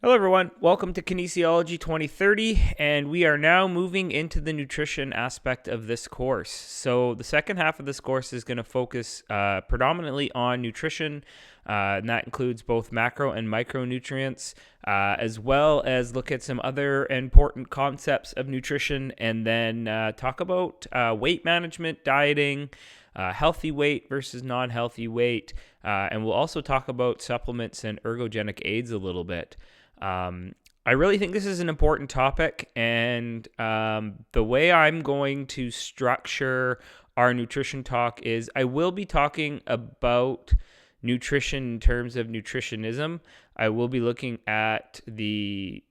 Hello, everyone. Welcome to Kinesiology 2030, and we are now moving into the nutrition aspect of this course. So, the second half of this course is going to focus predominantly on nutrition, and that includes both macro and micronutrients, as well as look at some other important concepts of nutrition, and then talk about weight management, dieting, healthy weight versus non healthy weight, and we'll also talk about supplements and ergogenic aids a little bit. I really think this is an important topic, and the way I'm going to structure our nutrition talk is I will be talking about nutrition in terms of nutritionism. I will be looking at the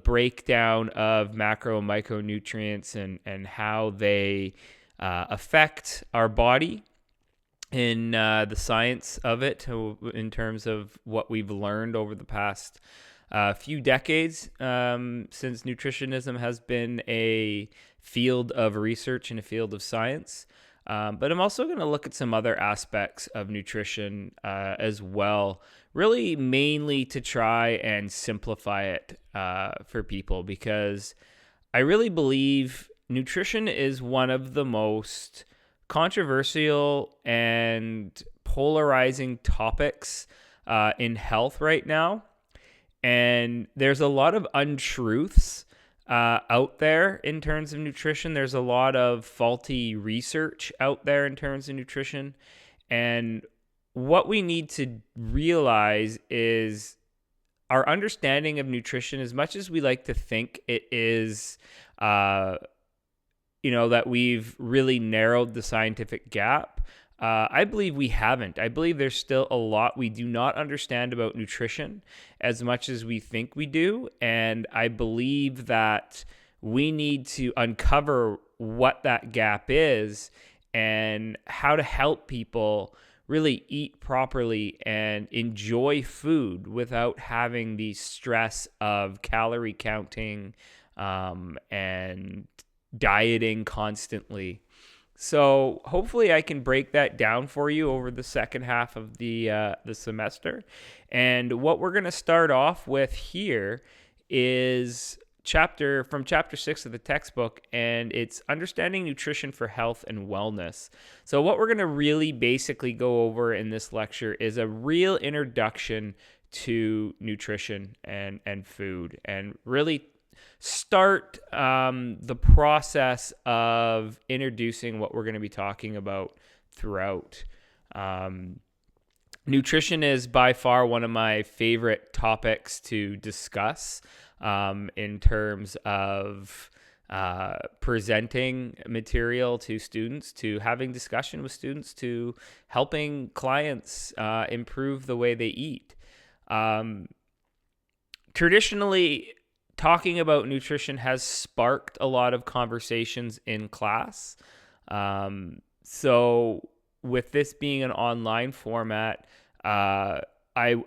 breakdown of macro and micronutrients and how they affect our body in the science of it, in terms of what we've learned over the past few decades, since nutritionism has been a field of research and a field of science. But I'm also going to look at some other aspects of nutrition as well, really mainly to try and simplify it for people, because I really believe nutrition is one of the most controversial and polarizing topics in health right now. And there's a lot of untruths out there in terms of nutrition. There's a lot of faulty research out there in terms of nutrition. And what we need to realize is our understanding of nutrition, as much as we like to think it is, that we've really narrowed the scientific gap. I believe we haven't. I believe there's still a lot we do not understand about nutrition as much as we think we do. And I believe that we need to uncover what that gap is and how to help people really eat properly and enjoy food without having the stress of calorie counting and dieting constantly. So hopefully I can break that down for you over the second half of the semester. And what we're going to start off with here is chapter 6 of the textbook, and it's understanding nutrition for health and wellness. So what we're going to really basically go over in this lecture is a real introduction to nutrition and food, and really start the process of introducing what we're going to be talking about throughout. Nutrition is by far one of my favorite topics to discuss in terms of presenting material to students, to having discussion with students, to helping clients improve the way they eat. Traditionally, talking about nutrition has sparked a lot of conversations in class. So with this being an online format, I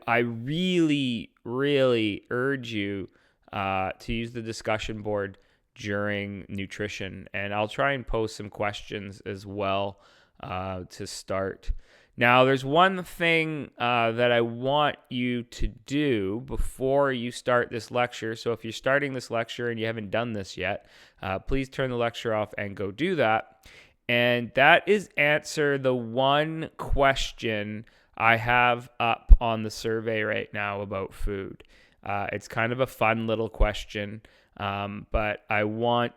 really, really urge you to use the discussion board during nutrition. And I'll try and post some questions as well to start. Now, there's one thing that I want you to do before you start this lecture. So if you're starting this lecture and you haven't done this yet, please turn the lecture off and go do that. And that is answer the one question I have up on the survey right now about food. It's kind of a fun little question, but I want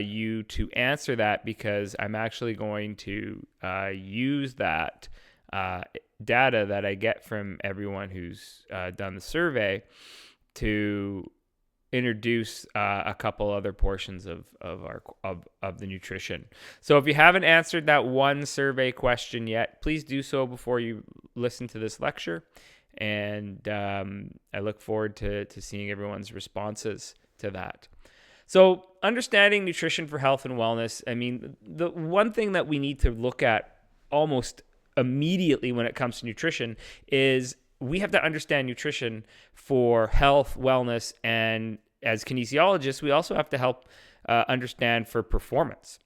you to answer that, because I'm actually going to use that data that I get from everyone who's done the survey to introduce a couple other portions of the nutrition. So if you haven't answered that one survey question yet, please do so before you listen to this lecture. And I look forward to seeing everyone's responses to that. So understanding nutrition for health and wellness, I mean, the one thing that we need to look at almost immediately when it comes to nutrition is we have to understand nutrition for health, wellness, and as kinesiologists, we also have to help understand for performance.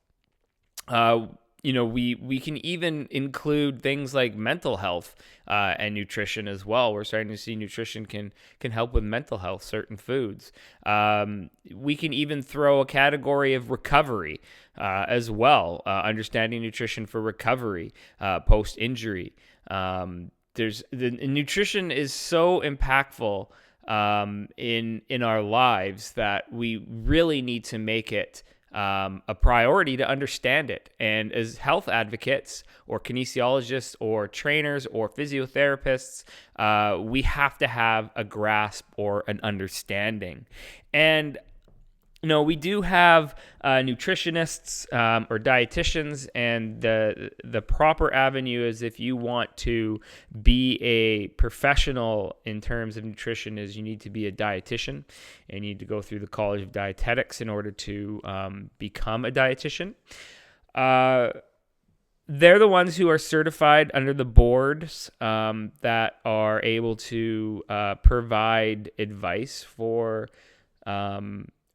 we can even include things like mental health and nutrition as well. We're starting to see nutrition can help with mental health, certain foods. We can even throw a category of recovery as well, understanding nutrition for recovery, post-injury. Nutrition is so impactful in our lives that we really need to make it a priority to understand it. And as health advocates or kinesiologists or trainers or physiotherapists, we have to have a grasp or an understanding. And we do have nutritionists or dietitians, and the proper avenue is, if you want to be a professional in terms of nutrition, is you need to be a dietitian, and you need to go through the College of Dietetics in order to become a dietitian. They're the ones who are certified under the boards that are able to provide advice for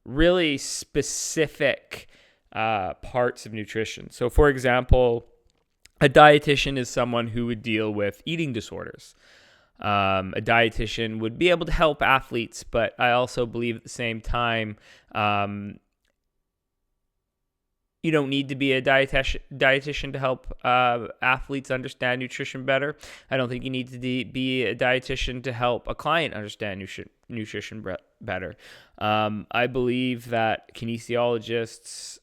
really specific parts of nutrition. So, for example, a dietitian is someone who would deal with eating disorders. A dietitian would be able to help athletes, but I also believe at the same time, you don't need to be a dietitian to help athletes understand nutrition better. I don't think you need to be a dietitian to help a client understand nutrition better. I believe that kinesiologists,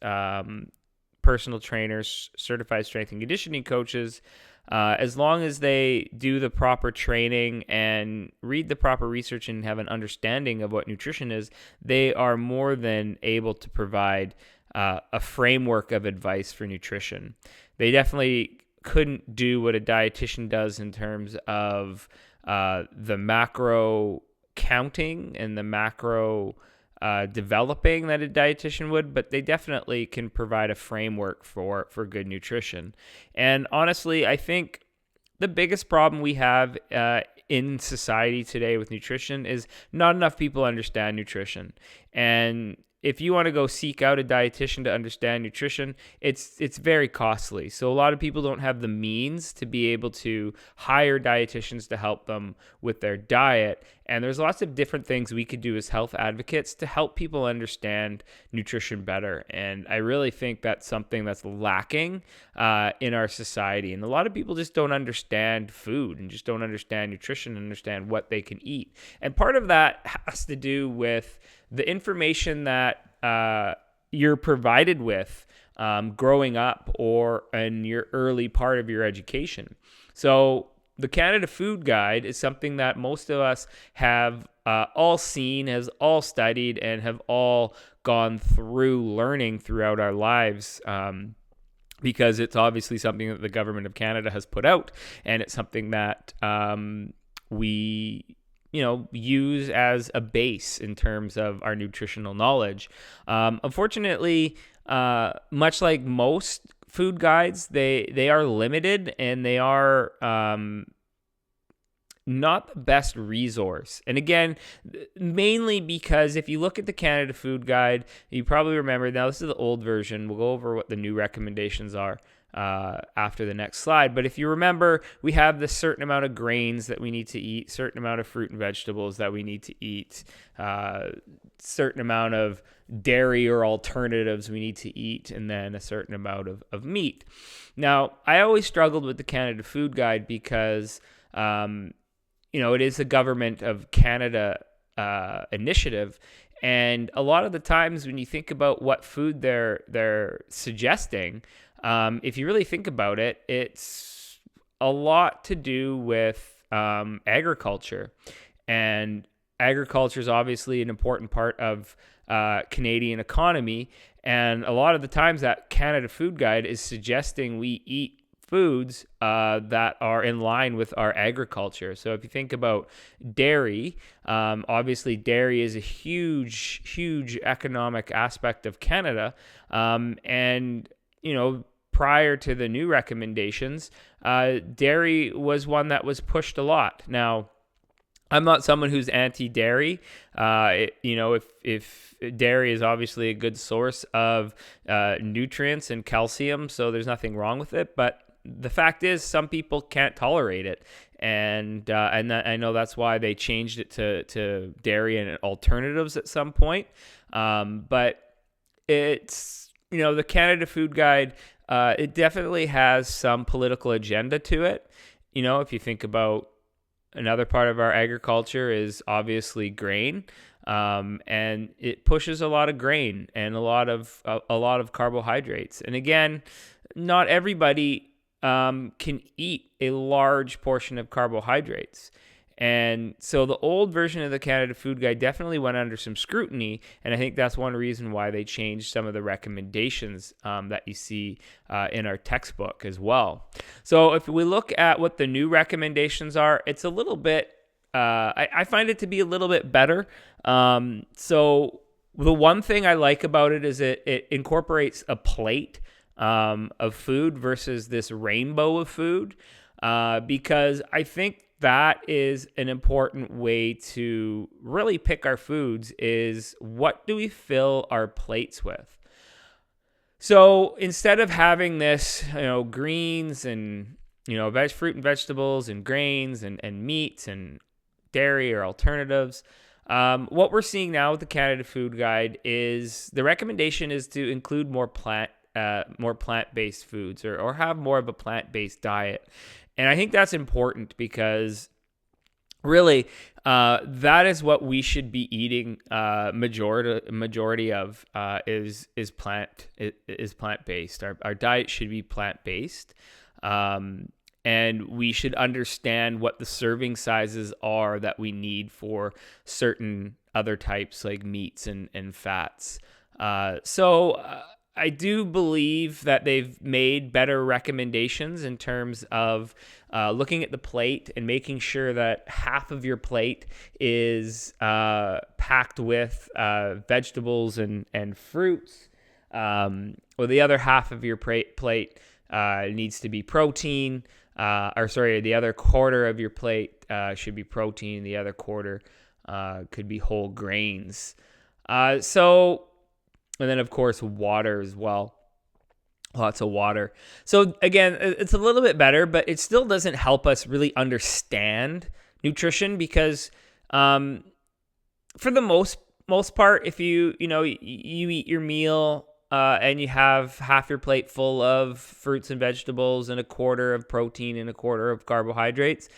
personal trainers, certified strength and conditioning coaches, as long as they do the proper training and read the proper research and have an understanding of what nutrition is, they are more than able to provide a framework of advice for nutrition. They definitely couldn't do what a dietitian does in terms of the macro counting and the macro developing that a dietitian would, but they definitely can provide a framework for good nutrition. And honestly, I think the biggest problem we have in society today with nutrition is not enough people understand nutrition. And if you want to go seek out a dietitian to understand nutrition, it's very costly. So a lot of people don't have the means to be able to hire dietitians to help them with their diet. And there's lots of different things we could do as health advocates to help people understand nutrition better. And I really think that's something that's lacking in our society. And a lot of people just don't understand food and just don't understand nutrition and understand what they can eat. And part of that has to do with the information that you're provided with growing up or in your early part of your education. So the Canada Food Guide is something that most of us have all seen, has all studied, and have all gone through learning throughout our lives, because it's obviously something that the government of Canada has put out, and it's something that we use as a base in terms of our nutritional knowledge. Unfortunately, much like most food guides, they are limited, and they are not the best resource. And again, mainly because if you look at the Canada Food Guide, you probably remember, now this is the old version. We'll go over what the new recommendations are after the next slide. But if you remember, we have this certain amount of grains that we need to eat, certain amount of fruit and vegetables that we need to eat, certain amount of dairy or alternatives we need to eat, and then a certain amount of meat. Now, I always struggled with the Canada Food Guide because, it is a Government of Canada initiative. And a lot of the times when you think about what food they're suggesting, if you really think about it, it's a lot to do with agriculture. And agriculture is obviously an important part of Canadian economy. And a lot of the times that Canada Food Guide is suggesting we eat foods that are in line with our agriculture. So if you think about dairy, obviously dairy is a huge economic aspect of Canada. And prior to the new recommendations, dairy was one that was pushed a lot. Now, I'm not someone who's anti-dairy. If dairy is obviously a good source of nutrients and calcium, so there's nothing wrong with it. But the fact is, some people can't tolerate it, and I know that's why they changed it to dairy and alternatives at some point. But it's the Canada Food Guide. It definitely has some political agenda to it. If you think about another part of our agriculture is obviously grain, and it pushes a lot of grain and a lot of carbohydrates. And again, not everybody can eat a large portion of carbohydrates. And so the old version of the Canada Food Guide definitely went under some scrutiny, and I think that's one reason why they changed some of the recommendations that you see in our textbook as well. So if we look at what the new recommendations are, it's a little bit, I find it to be a little bit better. So the one thing I like about it is it incorporates a plate of food versus this rainbow of food, because I think that is an important way to really pick our foods is what do we fill our plates with? So instead of having this, greens and, fruit and vegetables and grains and meats and dairy or alternatives, what we're seeing now with the Canada Food Guide is the recommendation is to include more plant-based foods or have more of a plant-based diet. And I think that's important because really that is what we should be eating majority of is plant-based. Our diet should be plant-based. And we should understand what the serving sizes are that we need for certain other types like meats and fats. I do believe that they've made better recommendations in terms of looking at the plate and making sure that half of your plate is packed with vegetables and fruits, or the other half of your plate needs to be protein. The other quarter of your plate should be protein. The other quarter could be whole grains. And then, of course, water as well. Lots of water. So, again, it's a little bit better, but it still doesn't help us really understand nutrition because for the most part, if you eat your meal and you have half your plate full of fruits and vegetables and a quarter of protein and a quarter of carbohydrates,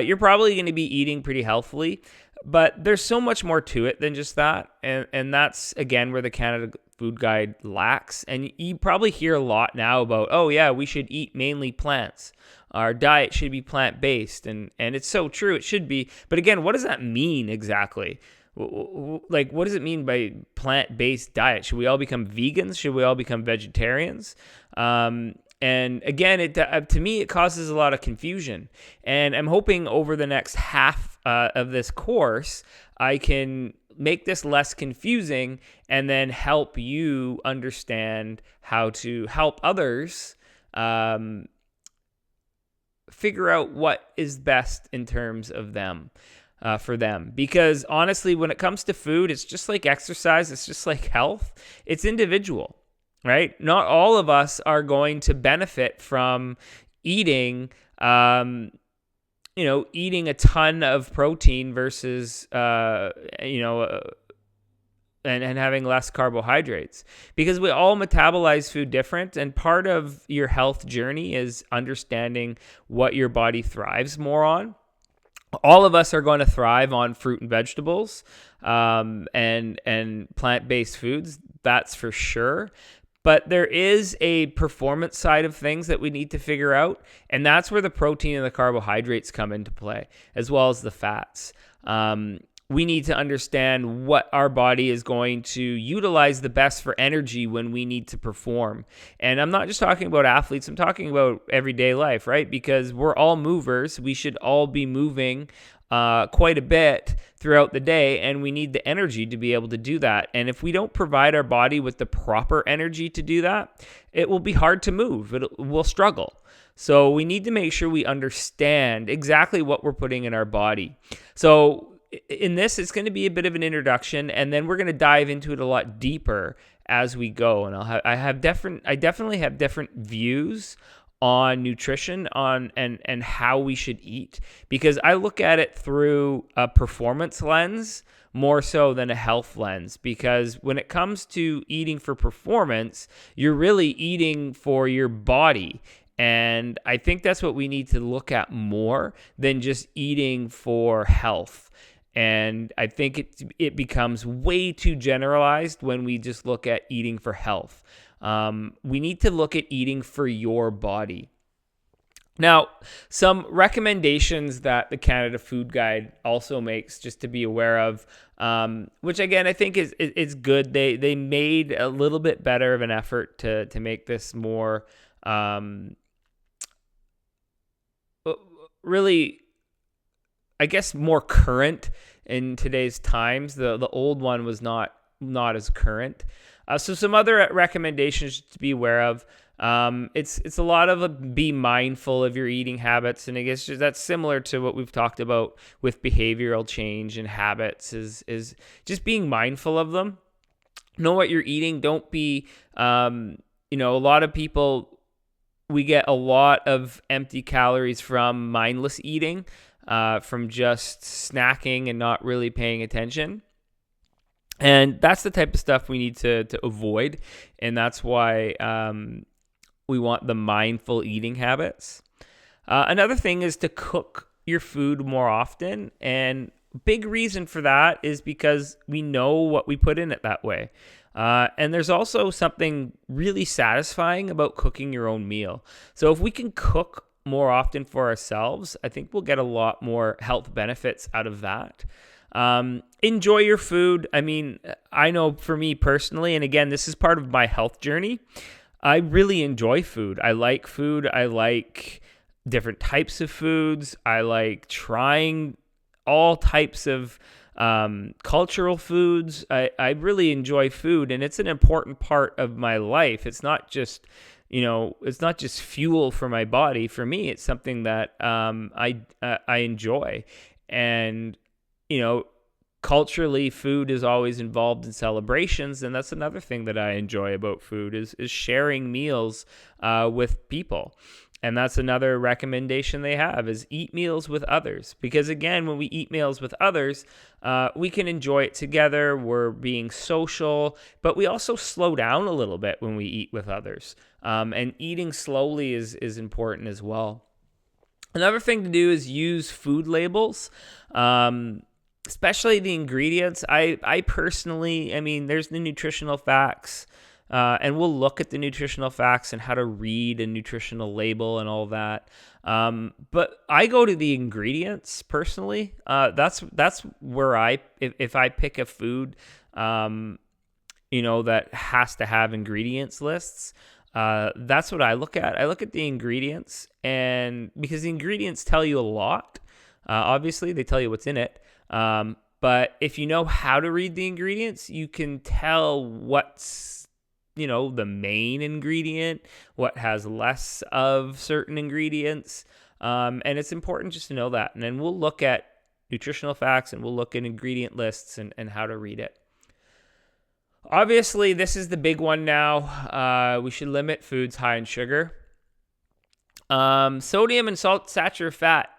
you're probably going to be eating pretty healthily. But there's so much more to it than just that. And that's, again, where the Canada Food Guide lacks. And you probably hear a lot now about, oh, yeah, we should eat mainly plants. Our diet should be plant-based. And it's so true. It should be. But again, what does that mean exactly? Like, what does it mean by plant-based diet? Should we all become vegans? Should we all become vegetarians? And again, to me, it causes a lot of confusion. And I'm hoping over the next half of this course, I can make this less confusing and then help you understand how to help others figure out what is best in terms of them. For them. Because honestly, when it comes to food, it's just like exercise. It's just like health. It's individual. Right? Not all of us are going to benefit from eating, eating a ton of protein versus, and having less carbohydrates, because we all metabolize food different. And part of your health journey is understanding what your body thrives more on. All of us are going to thrive on fruit and vegetables, and plant-based foods. That's for sure. But there is a performance side of things that we need to figure out, and that's where the protein and the carbohydrates come into play, as well as the fats. We need to understand what our body is going to utilize the best for energy when we need to perform. And I'm not just talking about athletes, I'm talking about everyday life, right? Because we're all movers. We should all be moving quite a bit throughout the day, and we need the energy to be able to do that. And if we don't provide our body with the proper energy to do that, it will be hard to move. We'll struggle. So we need to make sure we understand exactly what we're putting in our body. So in this, it's going to be a bit of an introduction, and then we're going to dive into it a lot deeper as we go. And I definitely have different views on nutrition and how we should eat, because I look at it through a performance lens more so than a health lens. Because when it comes to eating for performance, you're really eating for your body. And I think that's what we need to look at more than just eating for health. And I think it becomes way too generalized when we just look at eating for health. We need to look at eating for your body. Now, some recommendations that the Canada Food Guide also makes, just to be aware of, which again I think is good. They made a little bit better of an effort to make this more really, I guess, more current in today's times. The old one was not as current. So some other recommendations to be aware of. It's a lot of be mindful of your eating habits, and I guess that's similar to what we've talked about with behavioral change and habits. Is just being mindful of them. Know what you're eating. Don't be a lot of people. We get a lot of empty calories from mindless eating, from just snacking and not really paying attention. And that's the type of stuff we need to avoid. And that's why we want the mindful eating habits. Another thing is to cook your food more often. And big reason for that is because we know what we put in it that way. And there's also something really satisfying about cooking your own meal. So if we can cook more often for ourselves, I think we'll get a lot more health benefits out of that. Enjoy your food. I mean, I know for me personally, and again, this is part of my health journey, I really enjoy food. I like food. I like different types of foods. I like trying all types of cultural foods. I really enjoy food, and it's an important part of my life. It's not just fuel for my body. For me, it's something that I enjoy. And culturally, food is always involved in celebrations, and that's another thing that I enjoy about food is sharing meals with people. And that's another recommendation they have, is eat meals with others. Because again, when we eat meals with others, we can enjoy it together. We're being social, but we also slow down a little bit when we eat with others. And eating slowly is important as well. Another thing to do is use food labels, especially the ingredients. I personally, there's the nutritional facts. And we'll look at the nutritional facts and how to read a nutritional label and all that. But I go to the ingredients personally. That's where if I pick a food, that has to have ingredients lists. That's what I look at. I look at the ingredients, and because the ingredients tell you a lot. Obviously, they tell you what's in it. But if you know how to read the ingredients, you can tell what's the main ingredient, what has less of certain ingredients. And it's important just to know that. And then we'll look at nutritional facts and we'll look at ingredient lists and how to read it. Obviously, this is the big one now. We should limit foods high in sugar. Sodium and saturated fat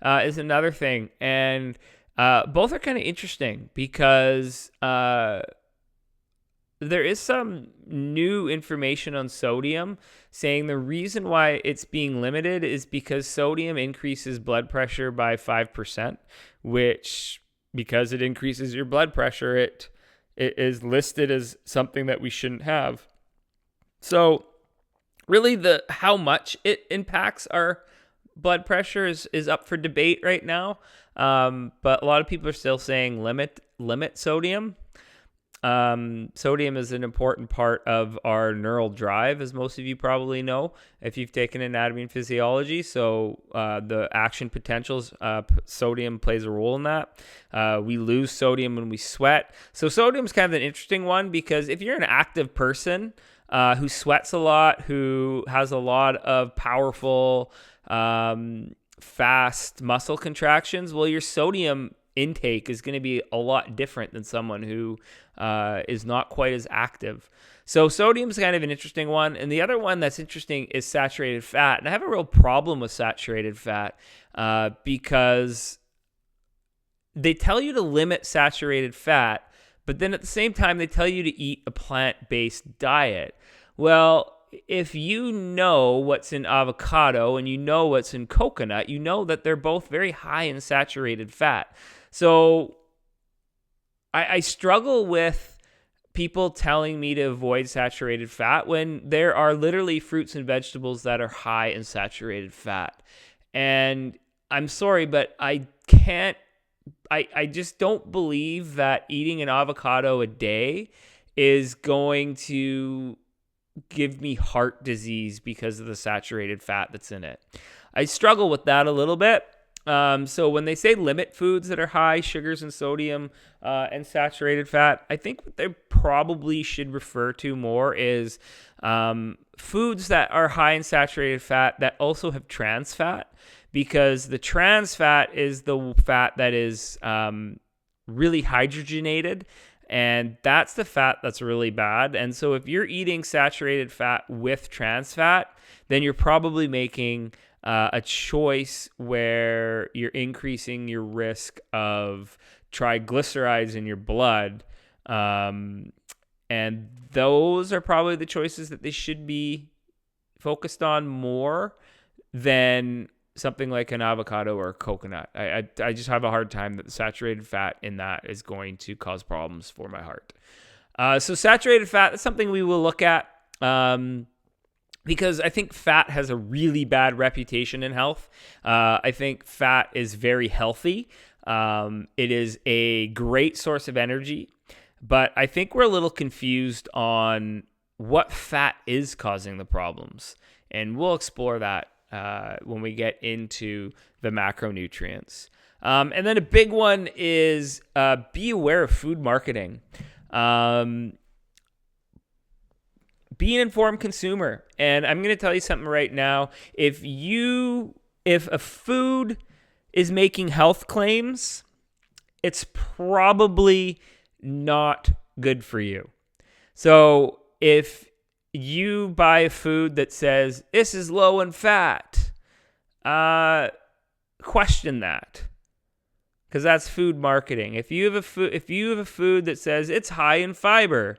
is another thing. And both are kind of interesting because there is some new information on sodium saying the reason why it's being limited is because sodium increases blood pressure by 5%, which, because it increases your blood pressure, it is listed as something that we shouldn't have. So really how much it impacts our blood pressure is up for debate right now. But a lot of people are still saying limit sodium. Sodium is an important part of our neural drive, as most of you probably know if you've taken anatomy and physiology. So the action potentials, sodium plays a role in that. We lose sodium when we sweat. So sodium is kind of an interesting one because if you're an active person, who sweats a lot, who has a lot of powerful, fast muscle contractions, well, your sodium intake is going to be a lot different than someone who is not quite as active. So sodium is kind of an interesting one. And the other one that's interesting is saturated fat. And I have a real problem with saturated fat because they tell you to limit saturated fat, but then at the same time, they tell you to eat a plant-based diet. Well, if you know what's in avocado and you know what's in coconut, you know that they're both very high in saturated fat. So I struggle with people telling me to avoid saturated fat when there are literally fruits and vegetables that are high in saturated fat. And I'm sorry, but I just don't believe that eating an avocado a day is going to give me heart disease because of the saturated fat that's in it. I struggle with that a little bit. So when they say limit foods that are high sugars and sodium and saturated fat, I think what they probably should refer to more is foods that are high in saturated fat that also have trans fat, because the trans fat is the fat that is really hydrogenated, and that's the fat that's really bad. And so if you're eating saturated fat with trans fat, then you're probably making a choice where you're increasing your risk of triglycerides in your blood. And those are probably the choices that they should be focused on more than something like an avocado or a coconut. I just have a hard time that the saturated fat in that is going to cause problems for my heart. So saturated fat is something we will look at. Because I think fat has a really bad reputation in health. I think fat is very healthy. It is a great source of energy, but I think we're a little confused on what fat is causing the problems. And we'll explore that when we get into the macronutrients. And then a big one is be aware of food marketing. Be an informed consumer. And I'm going to tell you something right now. If a food is making health claims, it's probably not good for you. So if you buy a food that says this is low in fat, question that, because that's food marketing. If you have a food that says it's high in fiber,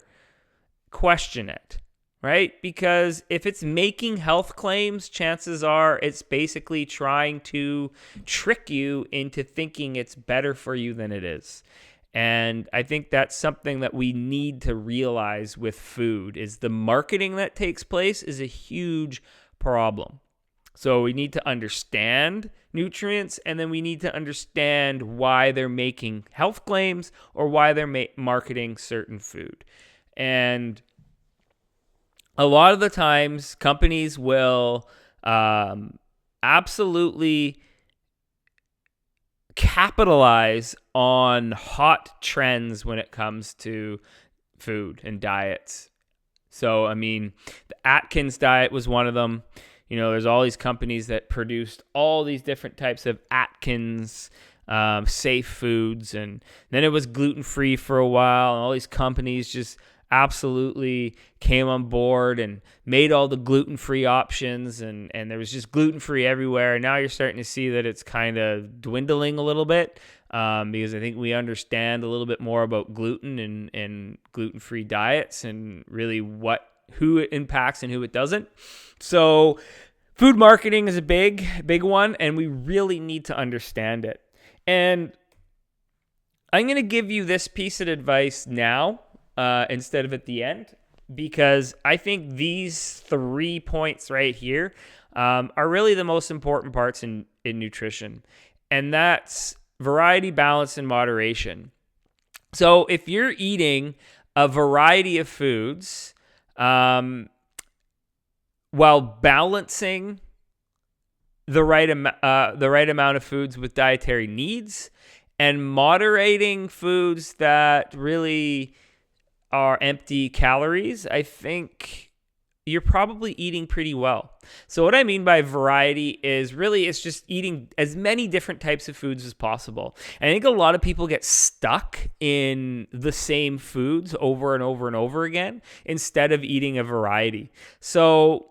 question it. Right? Because if it's making health claims, chances are it's basically trying to trick you into thinking it's better for you than it is. And I think that's something that we need to realize with food, is the marketing that takes place is a huge problem. So we need to understand nutrients, and then we need to understand why they're making health claims or why they're marketing certain food. And a lot of the times, companies will absolutely capitalize on hot trends when it comes to food and diets. So, I mean, the Atkins diet was one of them. You know, there's all these companies that produced all these different types of Atkins safe foods. And then it was gluten-free for a while. And all these companies just absolutely came on board and made all the gluten-free options, and there was just gluten-free everywhere. And now you're starting to see that it's kind of dwindling a little bit because I think we understand a little bit more about gluten and gluten-free diets and really who it impacts and who it doesn't. So food marketing is a big one, and we really need to understand it. And I'm going to give you this piece of advice now instead of at the end, because I think these 3 points right here are really the most important parts in nutrition, and that's variety, balance, and moderation. So if you're eating a variety of foods while balancing the right amount of foods with dietary needs, and moderating foods that really are empty calories, I think you're probably eating pretty well. So what I mean by variety is really it's just eating as many different types of foods as possible. And I think a lot of people get stuck in the same foods over and over and over again instead of eating a variety. So,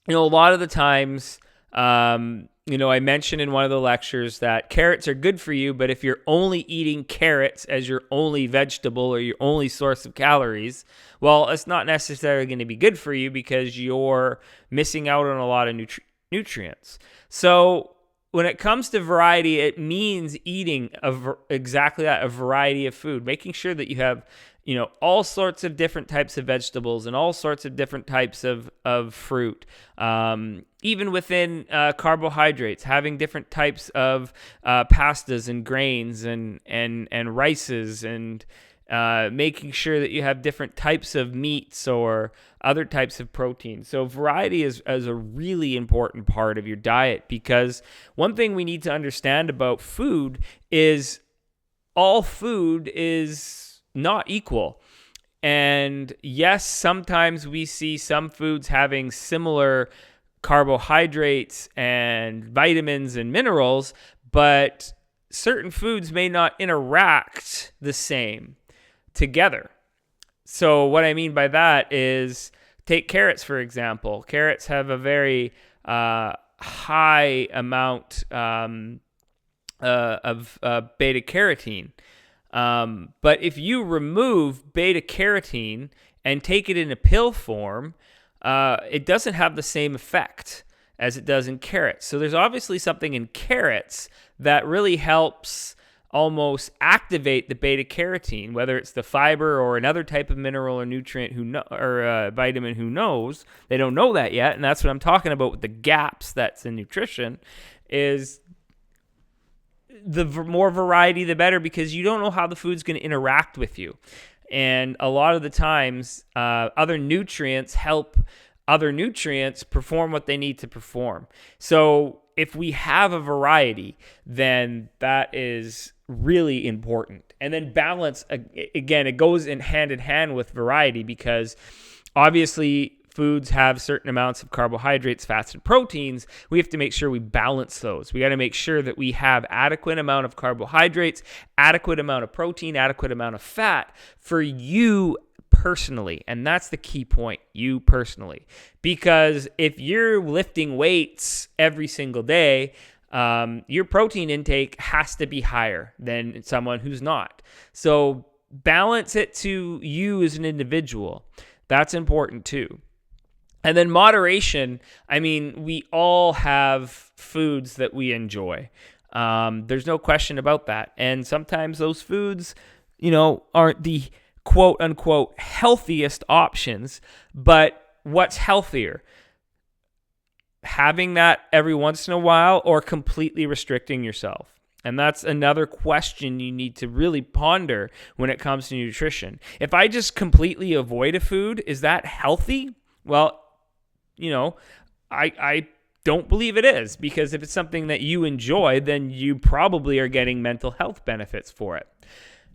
a lot of the times, I mentioned in one of the lectures that carrots are good for you, but if you're only eating carrots as your only vegetable or your only source of calories, well, it's not necessarily going to be good for you because you're missing out on a lot of nutrients. So when it comes to variety, it means eating exactly that, a variety of food, making sure that you have all sorts of different types of vegetables and all sorts of different types of fruit. Even within carbohydrates, having different types of pastas and grains and rices, and making sure that you have different types of meats or other types of protein. So variety is a really important part of your diet, because one thing we need to understand about food is all food is not equal. And yes, sometimes we see some foods having similar carbohydrates and vitamins and minerals, but certain foods may not interact the same together. So what I mean by that is, take carrots, for example. Carrots have a very high amount of beta carotene. But if you remove beta carotene and take it in a pill form, it doesn't have the same effect as it does in carrots. So there's obviously something in carrots that really helps almost activate the beta carotene, whether it's the fiber or another type of mineral or nutrient, or vitamin, who knows? They don't know that yet, and that's what I'm talking about with the gaps that's in nutrition. Is the more variety, the better, because you don't know how the food's going to interact with you. And a lot of the times, other nutrients help other nutrients perform what they need to perform. So if we have a variety, then that is really important. And then balance, again, it goes in hand with variety, because obviously foods have certain amounts of carbohydrates, fats, and proteins. We have to make sure we balance those. We got to make sure that we have adequate amount of carbohydrates, adequate amount of protein, adequate amount of fat for you personally. And that's the key point, you personally. Because if you're lifting weights every single day, your protein intake has to be higher than someone who's not. So balance it to you as an individual. That's important too. And then moderation, I mean, we all have foods that we enjoy. There's no question about that. And sometimes those foods, aren't the quote unquote healthiest options, but what's healthier? Having that every once in a while, or completely restricting yourself? And that's another question you need to really ponder when it comes to nutrition. If I just completely avoid a food, is that healthy? Well, I don't believe it is, because if it's something that you enjoy, then you probably are getting mental health benefits for it.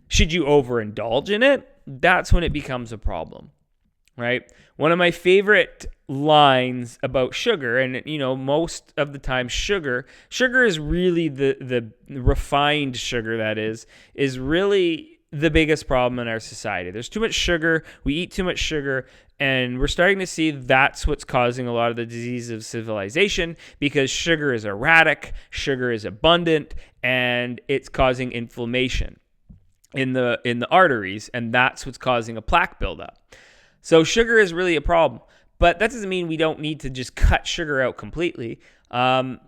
Should you overindulge in it? That's when it becomes a problem, right? One of my favorite lines about sugar, and most of the time sugar is really the refined sugar, that is really the biggest problem in our society. There's too much sugar. We eat too much sugar, and we're starting to see that's what's causing a lot of the disease of civilization, because sugar is erratic, sugar is abundant, and it's causing inflammation in the arteries, and that's what's causing a plaque buildup. So sugar is really a problem, but that doesn't mean we don't need to just cut sugar out completely. One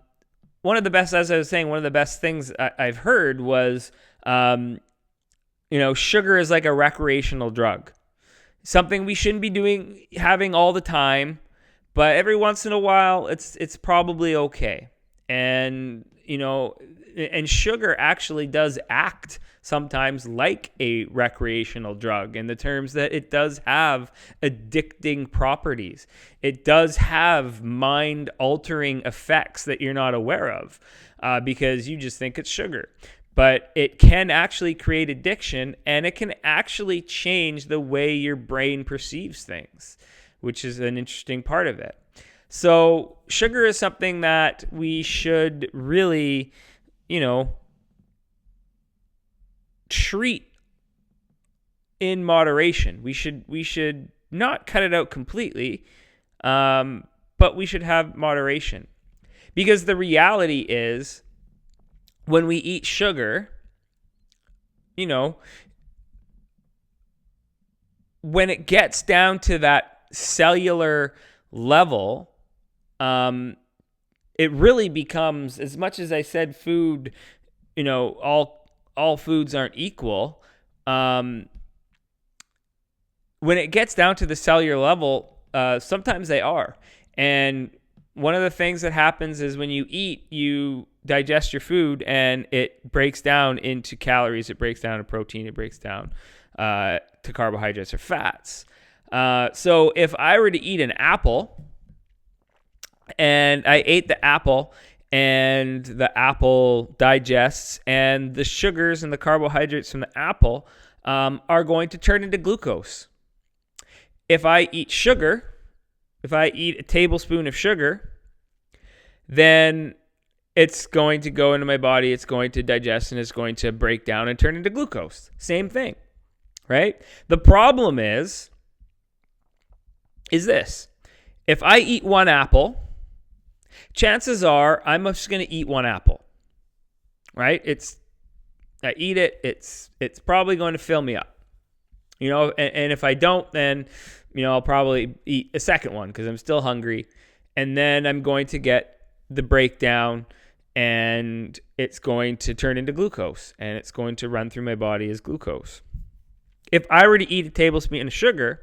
of the best, as I was saying, one of the best things I've heard was, sugar is like a recreational drug. Something we shouldn't be having all the time, but every once in a while, it's probably okay. And and sugar actually does act sometimes like a recreational drug, in the terms that it does have addicting properties. It does have mind-altering effects that you're not aware of, because you just think it's sugar. But it can actually create addiction, and it can actually change the way your brain perceives things, which is an interesting part of it. So sugar is something that we should really, treat in moderation. We should not cut it out completely, but we should have moderation. Because the reality is, when we eat sugar, when it gets down to that cellular level, it really becomes, as much as I said food, all foods aren't equal. When it gets down to the cellular level, sometimes they are. And one of the things that happens is when you eat, you digest your food and it breaks down into calories, it breaks down to protein, it breaks down to carbohydrates or fats. So if I were to eat an apple and I ate the apple and the apple digests, and the sugars and the carbohydrates from the apple are going to turn into glucose. If I eat sugar, if I eat a tablespoon of sugar, then it's going to go into my body, it's going to digest, and it's going to break down and turn into glucose. Same thing, right? The problem is this. If I eat one apple, chances are I'm just going to eat one apple, right? I eat it, it's probably going to fill me up, and if I don't, then, I'll probably eat a second one because I'm still hungry. And then I'm going to get the breakdown and it's going to turn into glucose and it's going to run through my body as glucose. If I were to eat a tablespoon of sugar,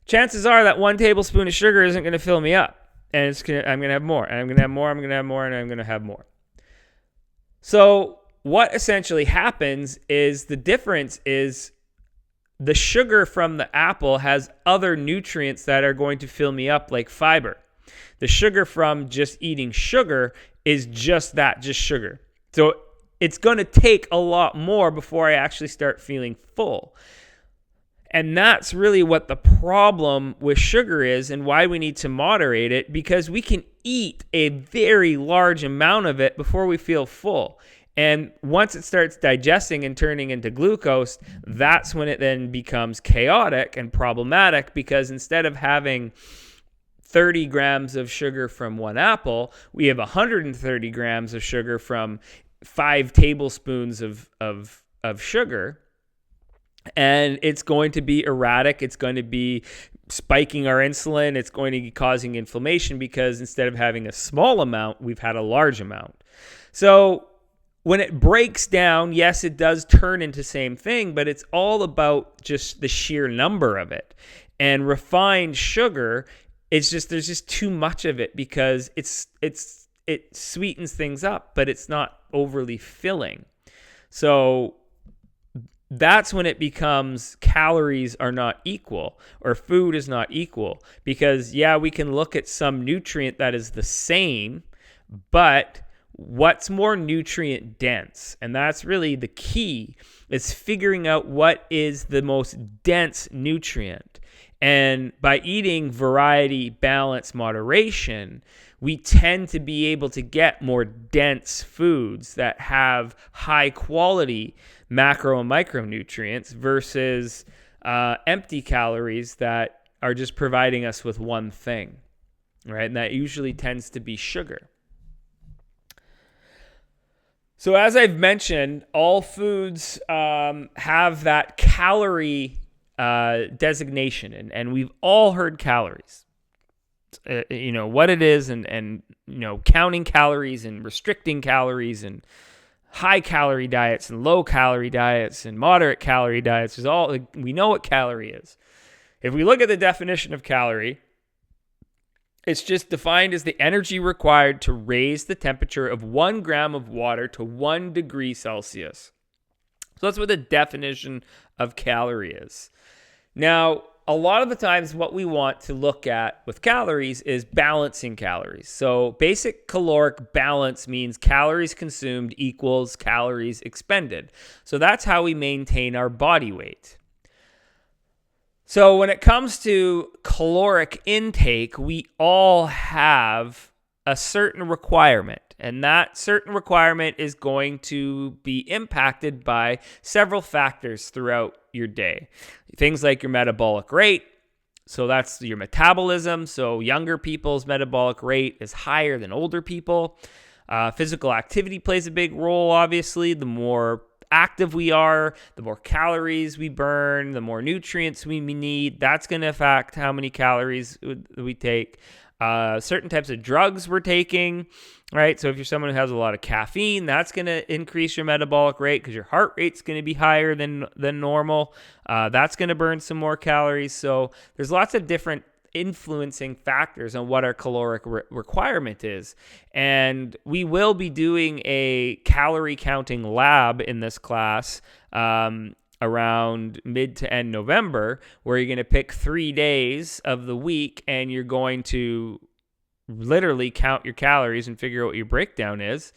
chances are that 1 tablespoon of sugar isn't going to fill me up. And I'm going to have more, and I'm going to have more, I'm going to have more, and I'm going to have more. So what essentially happens is the difference is the sugar from the apple has other nutrients that are going to fill me up, like fiber. The sugar from just eating sugar is just that, just sugar. So it's going to take a lot more before I actually start feeling full. And that's really what the problem with sugar is and why we need to moderate it, because we can eat a very large amount of it before we feel full. And once it starts digesting and turning into glucose, that's when it then becomes chaotic and problematic, because instead of having 30 grams of sugar from one apple, we have 130 grams of sugar from 5 tablespoons of sugar. And it's going to be erratic. It's going to be spiking our insulin. It's going to be causing inflammation because instead of having a small amount, we've had a large amount. So when it breaks down, yes, it does turn into the same thing, but it's all about just the sheer number of it. And refined sugar, there's just too much of it because it sweetens things up, but it's not overly filling. So that's when it becomes calories are not equal or food is not equal, because we can look at some nutrient that is the same, but what's more nutrient dense? And that's really the key, is figuring out what is the most dense nutrient. And by eating variety, balance, moderation, we tend to be able to get more dense foods that have high quality macro and micronutrients versus empty calories that are just providing us with one thing, right? And that usually tends to be sugar. So as I've mentioned, all foods have that calorie designation, and we've all heard calories. What it is, and counting calories and restricting calories and high calorie diets and low calorie diets and moderate calorie diets. We know what calorie is. If we look at the definition of calorie, it's just defined as the energy required to raise the temperature of 1 gram of water to 1 degree Celsius. So that's what the definition of calorie is. Now, a lot of the times what we want to look at with calories is balancing calories. So basic caloric balance means calories consumed equals calories expended. So that's how we maintain our body weight. So when it comes to caloric intake, we all have a certain requirement, and that certain requirement is going to be impacted by several factors throughout your day. Things like your metabolic rate. So that's your metabolism. So younger people's metabolic rate is higher than older people. Physical activity plays a big role, obviously. The more active we are, the more calories we burn, the more nutrients we need. That's going to affect how many calories we take. Certain types of drugs we're taking, right? So if you're someone who has a lot of caffeine, that's going to increase your metabolic rate because your heart rate's going to be higher than normal. That's going to burn some more calories. So there's lots of different influencing factors on what our caloric requirement is. And we will be doing a calorie counting lab in this class around mid to end November, where you're going to pick 3 days of the week and you're going to literally count your calories and figure out what your breakdown is.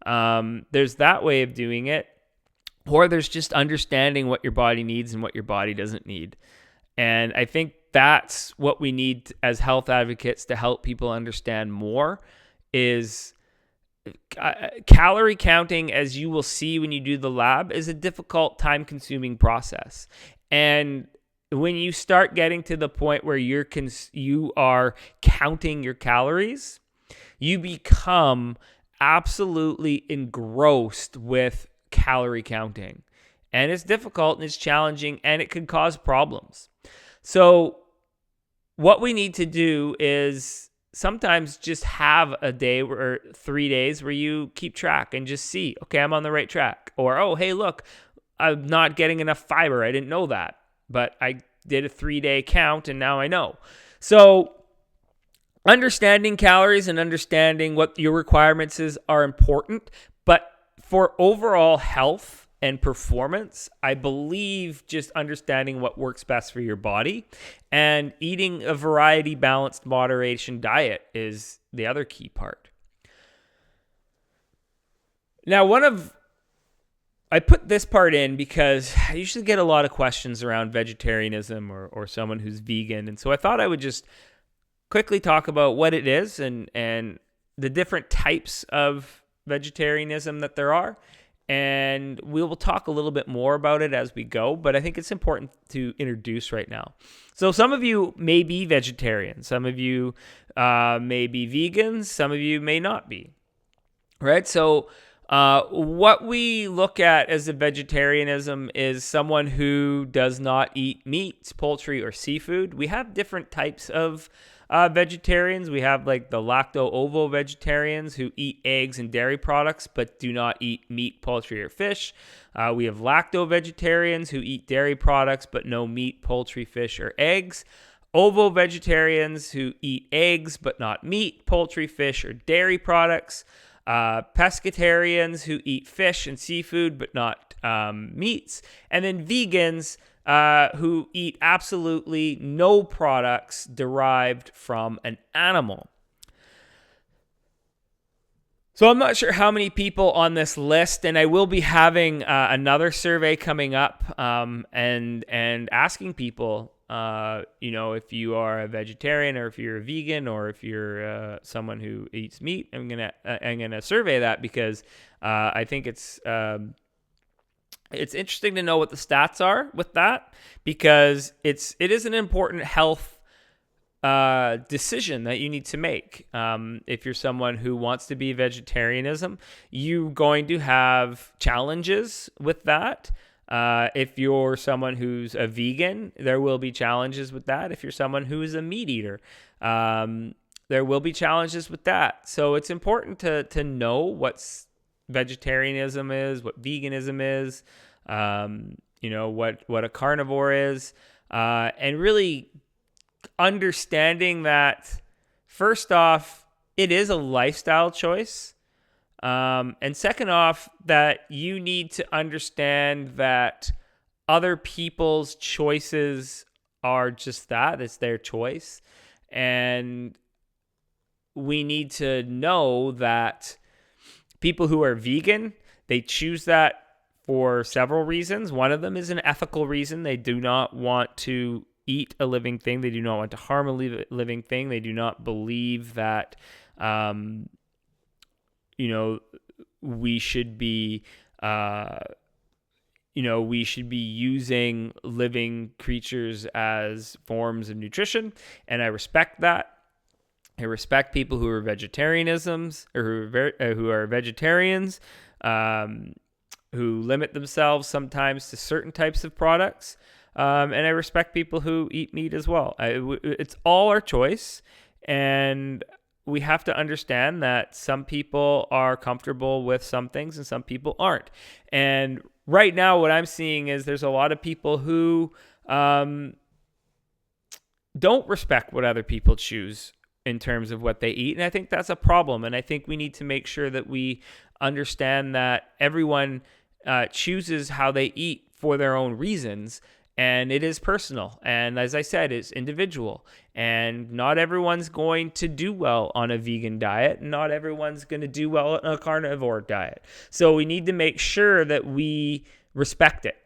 There's that way of doing it, or there's just understanding what your body needs and what your body doesn't need. And I think that's what we need as health advocates to help people understand more is calorie counting, as you will see when you do the lab, is a difficult, time-consuming process. And when you start getting to the point where you are counting your calories, you become absolutely engrossed with calorie counting. And it's difficult and it's challenging and it could cause problems. So what we need to do is sometimes just have a day or 3 days where you keep track and just see, okay, I'm on the right track. Or, oh, hey, look, I'm not getting enough fiber. I didn't know that, but I did a 3-day count and now I know. So understanding calories and understanding what your requirements are important, but for overall health and performance, I believe just understanding what works best for your body and eating a variety, balanced, moderation diet is the other key part. Now, I put this part in because I usually get a lot of questions around vegetarianism or someone who's vegan. And so I thought I would just quickly talk about what it is and the different types of vegetarianism that there are. And we will talk a little bit more about it as we go, but I think it's important to introduce right now. So some of you may be vegetarian. Some of you may be vegans. Some of you may not be, right? So what we look at as a vegetarianism is someone who does not eat meat, poultry, or seafood. We have different types of vegetarians. We have like the lacto-ovo vegetarians who eat eggs and dairy products but do not eat meat, poultry, or fish. We have lacto-vegetarians who eat dairy products but no meat, poultry, fish, or eggs. Ovo-vegetarians who eat eggs but not meat, poultry, fish, or dairy products. Pescatarians who eat fish and seafood but not meats. And then vegans who eat absolutely no products derived from an animal. So I'm not sure how many people on this list, and I will be having another survey coming up and asking people, if you are a vegetarian or if you're a vegan or if you're someone who eats meat. I'm gonna survey that because I think it's interesting to know what the stats are with that, because it is an important health decision that you need to make. If you're someone who wants to be vegetarianism, you're going to have challenges with that. If you're someone who's a vegan, there will be challenges with that. If you're someone who is a meat eater, there will be challenges with that. So it's important to know what's vegetarianism is, what veganism is, what a carnivore is, and really understanding that, first off, it is a lifestyle choice. And second off, that you need to understand that other people's choices are just that. It's their choice. And we need to know that people who are vegan, they choose that for several reasons. One of them is an ethical reason. They do not want to eat a living thing. They do not want to harm a living thing. They do not believe that, we should be, we should be using living creatures as forms of nutrition. And I respect that. I respect people who are vegetarianisms or who are vegetarians, who limit themselves sometimes to certain types of products. And I respect people who eat meat as well. It's all our choice. And we have to understand that some people are comfortable with some things and some people aren't. And right now, what I'm seeing is there's a lot of people who don't respect what other people choose in terms of what they eat. And I think that's a problem. And I think we need to make sure that we understand that everyone chooses how they eat for their own reasons. And it is personal. And as I said, it's individual. And not everyone's going to do well on a vegan diet. Not everyone's going to do well on a carnivore diet. So we need to make sure that we respect it.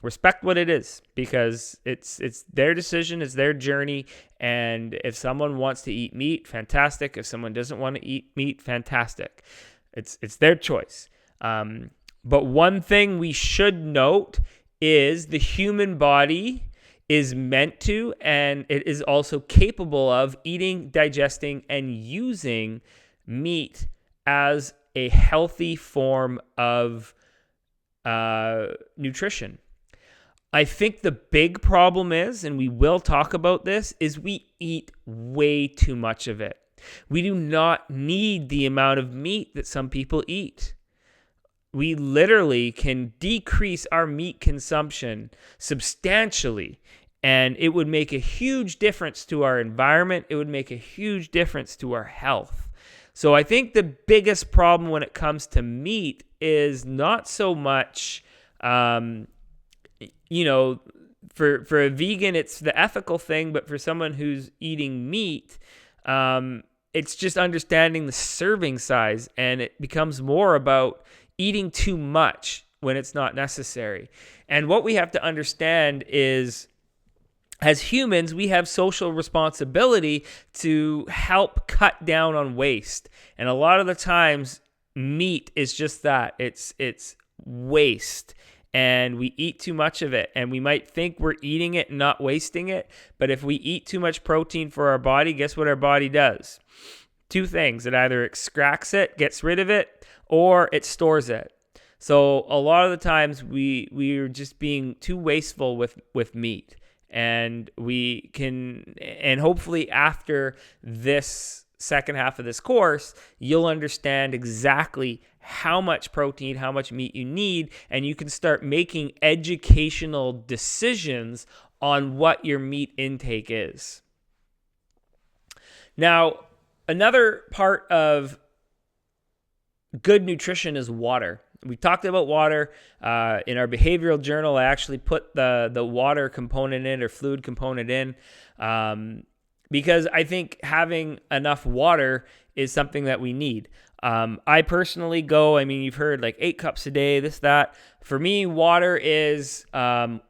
Respect what it is, because it's their decision, it's their journey. And if someone wants to eat meat, fantastic. If someone doesn't want to eat meat, fantastic. It's their choice. But one thing we should note is the human body is meant to, and it is also capable of eating, digesting, and using meat as a healthy form of nutrition. I think the big problem is, and we will talk about this, is we eat way too much of it. We do not need the amount of meat that some people eat. We literally can decrease our meat consumption substantially, and it would make a huge difference to our environment. It would make a huge difference to our health. So I think the biggest problem when it comes to meat is not so much, for a vegan, it's the ethical thing, but for someone who's eating meat, it's just understanding the serving size, and it becomes more about eating too much when it's not necessary. And what we have to understand is, as humans, we have social responsibility to help cut down on waste. And a lot of the times, meat is just that. It's waste. And we eat too much of it. And we might think we're eating it and not wasting it. But if we eat too much protein for our body, guess what our body does? Two things. It either extracts it, gets rid of it, or it stores it. So a lot of the times we are just being too wasteful with meat. And we can, and hopefully after this second half of this course, you'll understand exactly how much protein, how much meat you need, and you can start making educational decisions on what your meat intake is. Now, another part of good nutrition is water. We talked about water in our behavioral journal. I actually put the water component in, or fluid component in, because I think having enough water is something that we need. I personally you've heard like 8 cups a day, this, that. For me, water is 1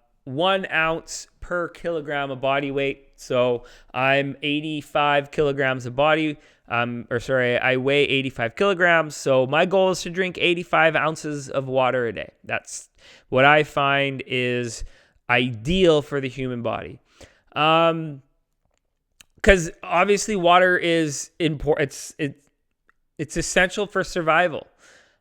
ounce per kilogram of body weight. So I'm 85 kilograms of body. I weigh 85 kilograms. So my goal is to drink 85 ounces of water a day. That's what I find is ideal for the human body. Because obviously water is important. It's essential for survival.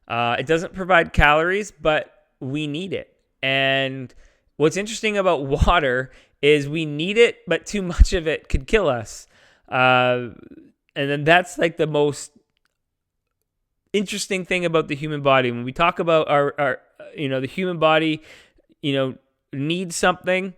It doesn't provide calories, but we need it. And what's interesting about water is we need it, but too much of it could kill us. And then that's like the most interesting thing about the human body. When we talk about our the human body, needs something,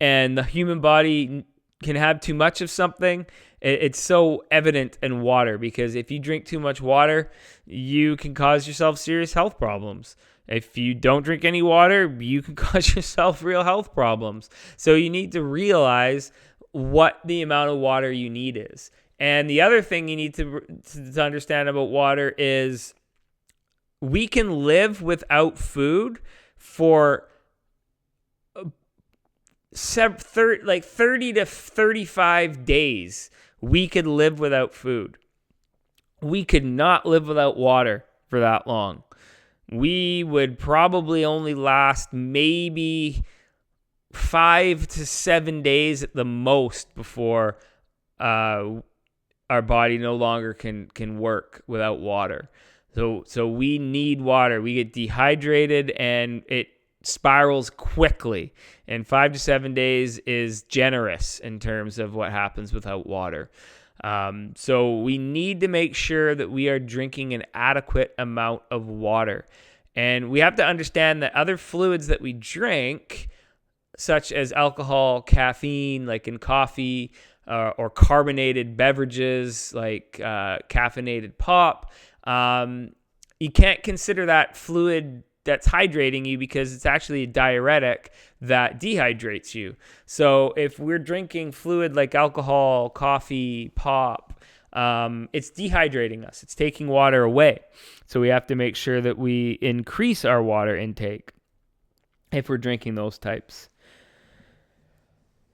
and the human body can have too much of something. It's so evident in water, because if you drink too much water, you can cause yourself serious health problems. If you don't drink any water, you can cause yourself real health problems. So you need to realize what the amount of water you need is. And the other thing you need to understand about water is we can live without food for like 30 to 35 days, we could live without food. We could not live without water for that long. We would probably only last maybe 5 to 7 days at the most before our body no longer can work without water. So we need water. We get dehydrated and it spirals quickly. And 5 to 7 days is generous in terms of what happens without water. So we need to make sure that we are drinking an adequate amount of water. And we have to understand that other fluids that we drink, such as alcohol, caffeine, like in coffee, or carbonated beverages like caffeinated pop, you can't consider that fluid that's hydrating you because it's actually a diuretic that dehydrates you. So if we're drinking fluid like alcohol, coffee, pop, it's dehydrating us. It's taking water away. So we have to make sure that we increase our water intake if we're drinking those types.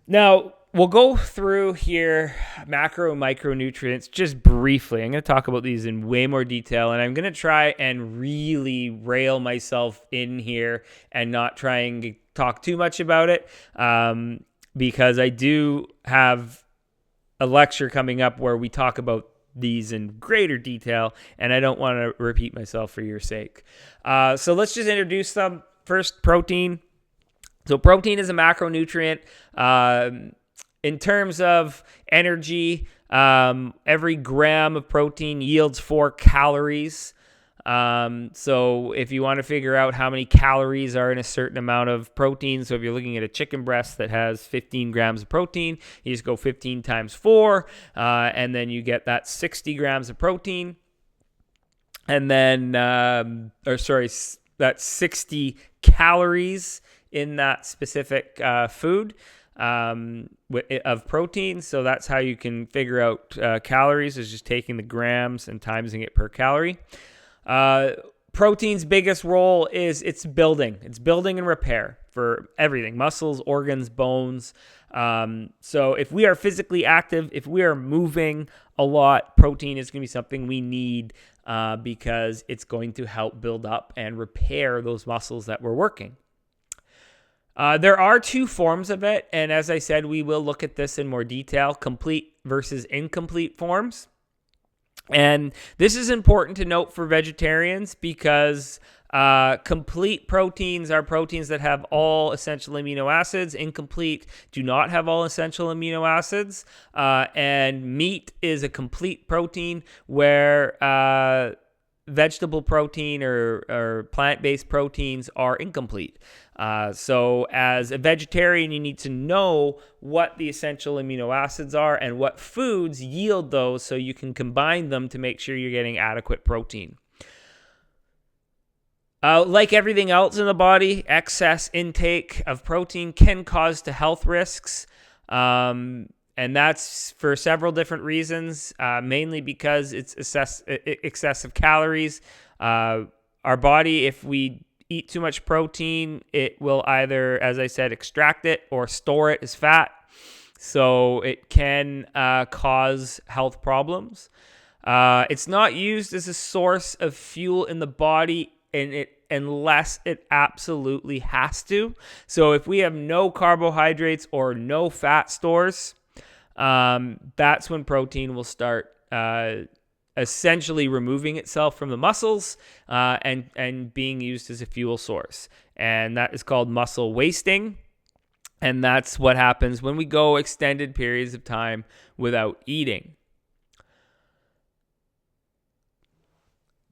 Now, we'll go through here macro and micronutrients just briefly. I'm going to talk about these in way more detail, and I'm going to try and really rail myself in here and not try and talk too much about it, because I do have a lecture coming up where we talk about these in greater detail, and I don't want to repeat myself for your sake. So let's just introduce them. First, protein. So protein is a macronutrient. In terms of energy, every gram of protein yields 4 calories. So if you want to figure out how many calories are in a certain amount of protein, so if you're looking at a chicken breast that has 15 grams of protein, you just go 15 times 4, and then you get that 60 grams of protein. And then, that's 60 calories in that specific food of protein. So that's how you can figure out calories, is just taking the grams and timesing it per calorie. Protein's biggest role is it's building and repair for everything: muscles, organs, bones. So if we are physically active, if we are moving a lot, protein is going to be something we need because it's going to help build up and repair those muscles that we're working. There are 2 forms of it, and as I said, we will look at this in more detail: complete versus incomplete forms. And this is important to note for vegetarians because complete proteins are proteins that have all essential amino acids. Incomplete do not have all essential amino acids. And meat is a complete protein, where vegetable protein or plant-based proteins are incomplete. So as a vegetarian, you need to know what the essential amino acids are and what foods yield those so you can combine them to make sure you're getting adequate protein. Like everything else in the body, excess intake of protein can cause to health risks. And that's for several different reasons, mainly because it's excessive calories. Our body, if we eat too much protein, it will either, as I said, extract it or store it as fat. So it can cause health problems. It's not used as a source of fuel in the body unless it absolutely has to. So if we have no carbohydrates or no fat stores, that's when protein will start essentially removing itself from the muscles and being used as a fuel source. And that is called muscle wasting. And that's what happens when we go extended periods of time without eating.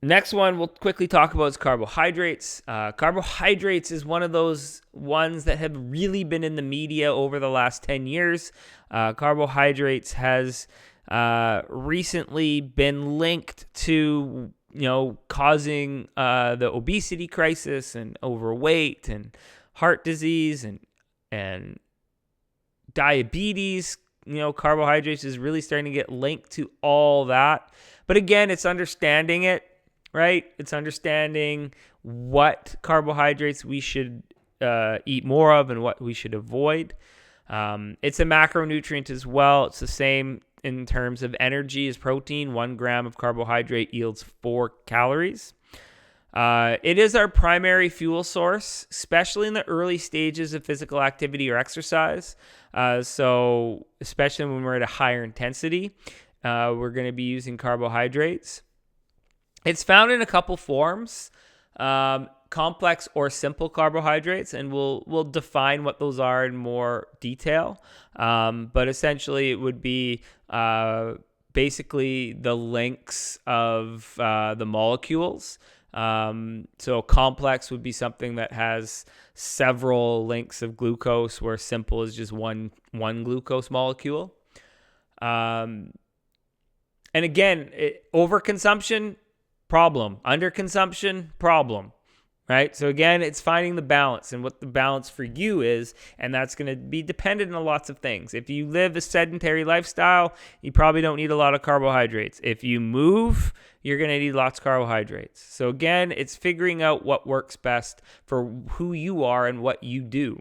Next one we'll quickly talk about is carbohydrates. Carbohydrates is one of those ones that have really been in the media over the last 10 years. Carbohydrates has recently been linked to, causing the obesity crisis and overweight and heart disease and diabetes. Carbohydrates is really starting to get linked to all that. But again, it's understanding it, right? It's understanding what carbohydrates we should eat more of and what we should avoid. It's a macronutrient as well. It's the same in terms of energy as protein. 1 gram of carbohydrate yields 4 calories. It is our primary fuel source, especially in the early stages of physical activity or exercise. So especially when we're at a higher intensity, we're going to be using carbohydrates. It's found in a couple forms, complex or simple carbohydrates, and we'll define what those are in more detail. But essentially, it would be basically the links of the molecules. So complex would be something that has several links of glucose, where simple is just one glucose molecule. And again, overconsumption, problem. Underconsumption, problem. Right? So again, it's finding the balance and what the balance for you is, and that's going to be dependent on lots of things. If you live a sedentary lifestyle, you probably don't need a lot of carbohydrates. If you move, you're going to need lots of carbohydrates. So again, it's figuring out what works best for who you are and what you do.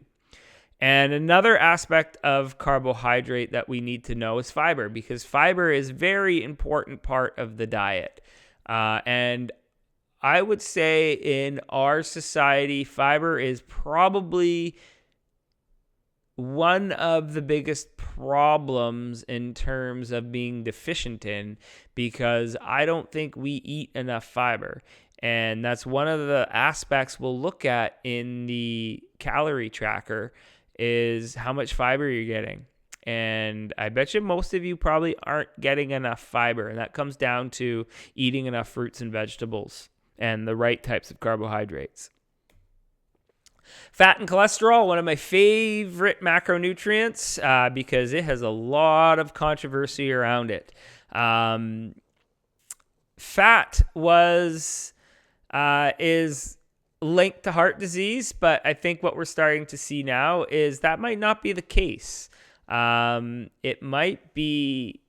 And another aspect of carbohydrate that we need to know is fiber, because fiber is a very important part of the diet. And I would say in our society, fiber is probably one of the biggest problems in terms of being deficient in, because I don't think we eat enough fiber. And that's one of the aspects we'll look at in the calorie tracker, is how much fiber you're getting. And I bet you most of you probably aren't getting enough fiber. And that comes down to eating enough fruits and vegetables and the right types of carbohydrates. Fat and cholesterol, one of my favorite macronutrients, because it has a lot of controversy around it. Fat is linked to heart disease, but I think what we're starting to see now is that might not be the case. It might be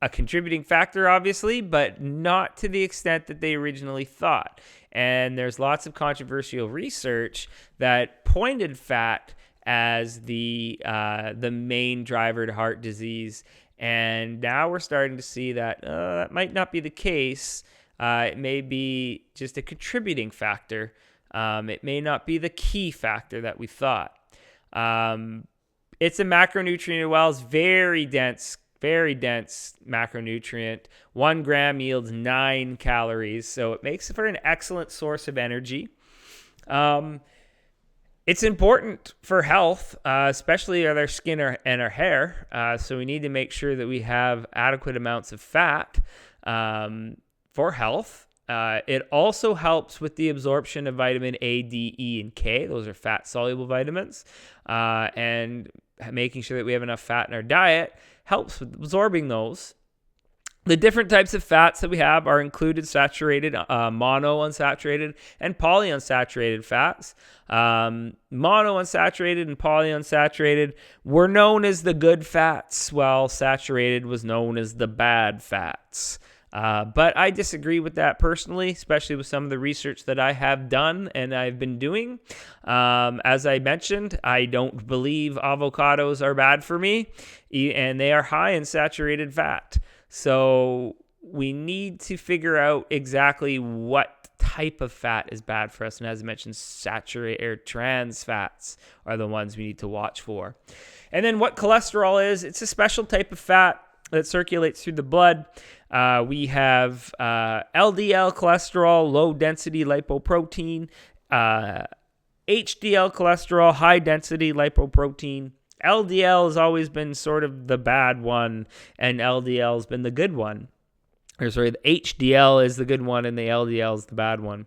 a contributing factor, obviously, but not to the extent that they originally thought. And there's lots of controversial research that pointed fat as the main driver to heart disease. And now we're starting to see that that might not be the case. It may be just a contributing factor. It may not be the key factor that we thought. It's a macronutrient as well. It's very dense macronutrient. 1 gram yields 9 calories, so it makes for an excellent source of energy. It's important for health, especially our skin and our hair. So we need to make sure that we have adequate amounts of fat for health. It also helps with the absorption of vitamin A, D, E, and K. Those are fat-soluble vitamins. And making sure that we have enough fat in our diet helps with absorbing those. The different types of fats that we have are included saturated, monounsaturated, and polyunsaturated fats. Monounsaturated and polyunsaturated were known as the good fats, while saturated was known as the bad fats. But I disagree with that personally, especially with some of the research that I have done and I've been doing. As I mentioned, I don't believe avocados are bad for me, and they are high in saturated fat. So we need to figure out exactly what type of fat is bad for us. And as I mentioned, saturated or trans fats are the ones we need to watch for. And then what cholesterol is, it's a special type of fat that circulates through the blood. We have LDL cholesterol, low-density lipoprotein, HDL cholesterol, high-density lipoprotein. LDL has always been sort of the bad one, and LDL has been the good one. Or sorry, the HDL is the good one, and the LDL is the bad one.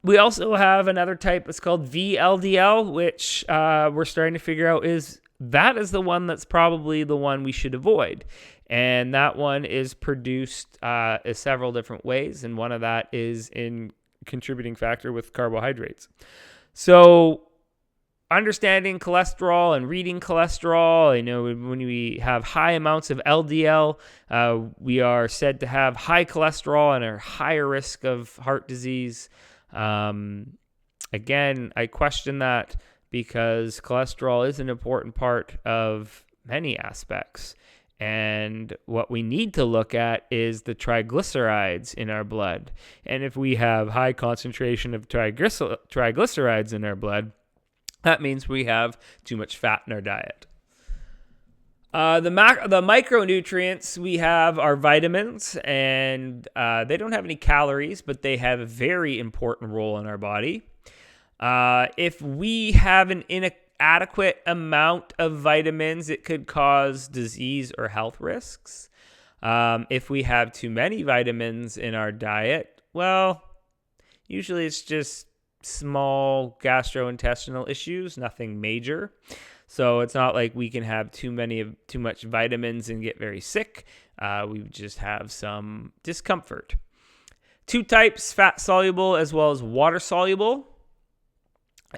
We also have another type that's called VLDL, which we're starting to figure out is the one that's probably the one we should avoid. And that one is produced in several different ways, and one of that is in contributing factor with carbohydrates. So understanding cholesterol and reading cholesterol, when we have high amounts of LDL, we are said to have high cholesterol and are higher risk of heart disease. Again, I question that because cholesterol is an important part of many aspects. And what we need to look at is the triglycerides in our blood. And if we have high concentration of triglycerides in our blood, that means we have too much fat in our diet. The micronutrients we have are vitamins, and they don't have any calories, but they have a very important role in our body. If we have an inadequate amount of vitamins, it could cause disease or health risks. If we have too many vitamins in our diet, well, usually it's just small gastrointestinal issues, nothing major. So it's not like we can have too much vitamins and get very sick. We just have some discomfort. Two types, fat soluble as well as water soluble.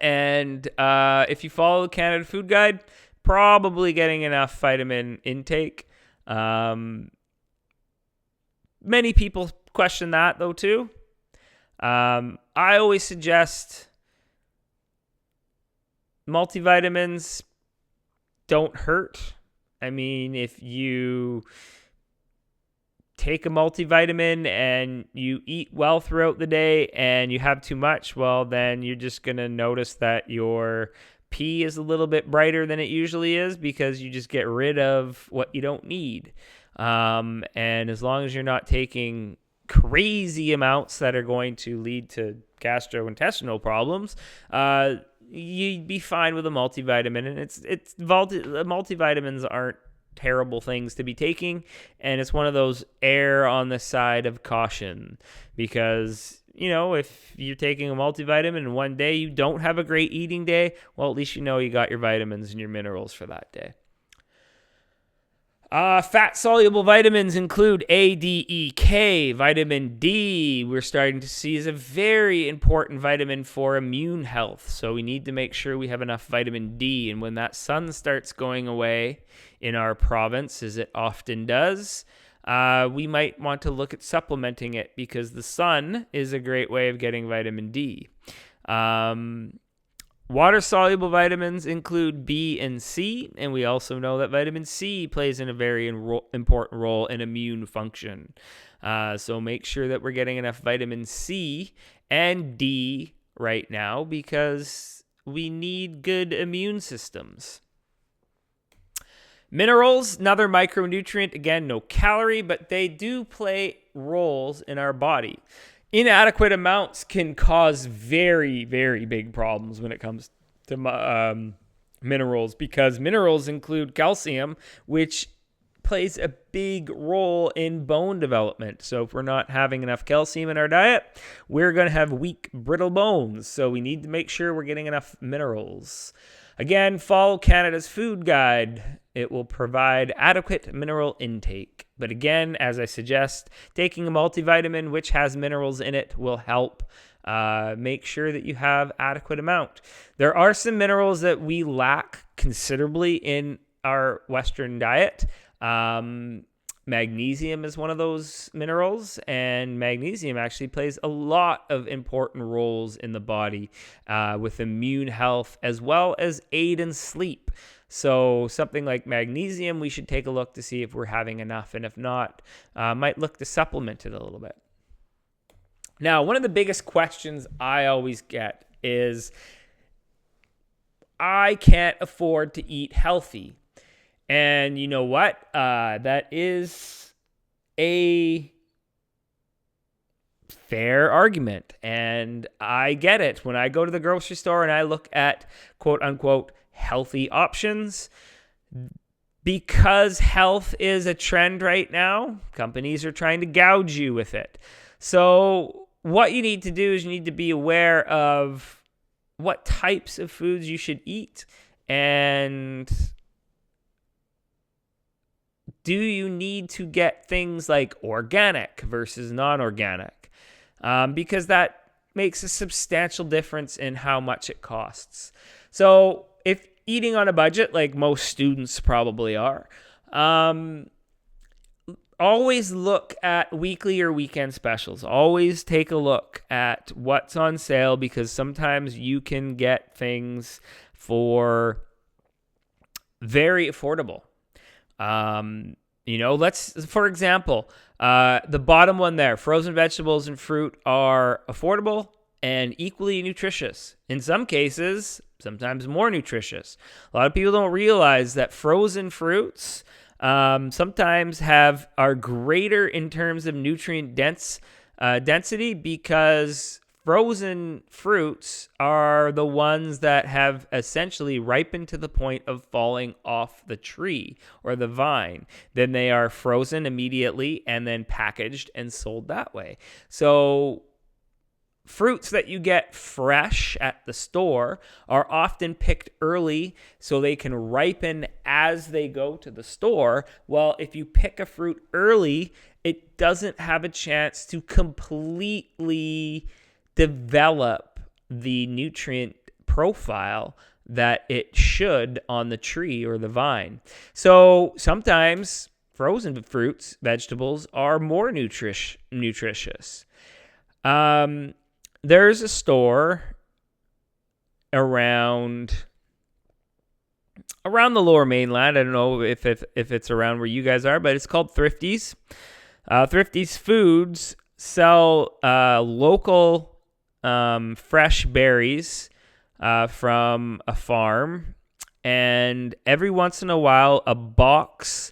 And if you follow the Canada Food Guide, probably getting enough vitamin intake. Many people question that though too. I always suggest multivitamins don't hurt. I mean, if you take a multivitamin and you eat well throughout the day and you have too much, well, then you're just going to notice that your pee is a little bit brighter than it usually is because you just get rid of what you don't need. And as long as you're not taking crazy amounts that are going to lead to gastrointestinal problems, you'd be fine with a multivitamin. And multivitamins aren't terrible things to be taking, and it's one of those err on the side of caution, because if you're taking a multivitamin and one day you don't have a great eating day, well, at least you know you got your vitamins and your minerals for that day. Fat-soluble vitamins include A, D, E, K. Vitamin D, we're starting to see, is a very important vitamin for immune health. So we need to make sure we have enough vitamin D. And when that sun starts going away in our province, as it often does, we might want to look at supplementing it, because the sun is a great way of getting vitamin D. Water-soluble vitamins include B and C, and we also know that vitamin C plays in a very important role in immune function. So make sure that we're getting enough vitamin C and D right now, because we need good immune systems. Minerals, another micronutrient, again, no calorie, but they do play roles in our body. Inadequate amounts can cause very, very big problems when it comes to minerals, because minerals include calcium, which plays a big role in bone development. So if we're not having enough calcium in our diet, we're going to have weak, brittle bones. So we need to make sure we're getting enough minerals. Again, follow Canada's Food Guide. It will provide adequate mineral intake. But again, as I suggest, taking a multivitamin which has minerals in it will help make sure that you have adequate amount. There are some minerals that we lack considerably in our Western diet. Magnesium is one of those minerals, and magnesium actually plays a lot of important roles in the body with immune health, as well as aid in sleep. So something like magnesium, we should take a look to see if we're having enough, and if not, might look to supplement it a little bit. Now, one of the biggest questions I always get is, I can't afford to eat healthy. And you know what? That is a fair argument. And I get it. When I go to the grocery store and I look at quote unquote healthy options, because health is a trend right now, companies are trying to gouge you with it. So what you need to do is you need to be aware of what types of foods you should eat, and do you need to get things like organic versus non-organic? Because that makes a substantial difference in how much it costs. So if eating on a budget, like most students probably are, always look at weekly or weekend specials. Always take a look at what's on sale, because sometimes you can get things for very affordable. For example, the bottom one there, frozen vegetables and fruit are affordable and equally nutritious. In some cases, sometimes more nutritious. A lot of people don't realize that frozen fruits sometimes are greater in terms of nutrient density, because frozen fruits are the ones that have essentially ripened to the point of falling off the tree or the vine. Then they are frozen immediately and then packaged and sold that way. So fruits that you get fresh at the store are often picked early so they can ripen as they go to the store. Well, if you pick a fruit early, it doesn't have a chance to completely develop the nutrient profile that it should on the tree or the vine. So sometimes frozen fruits, vegetables are more nutritious. There's a store around the Lower Mainland. I don't know if it's around where you guys are, but it's called Thrifty's. Thrifty's Foods sell local fresh berries from a farm, and every once in a while a box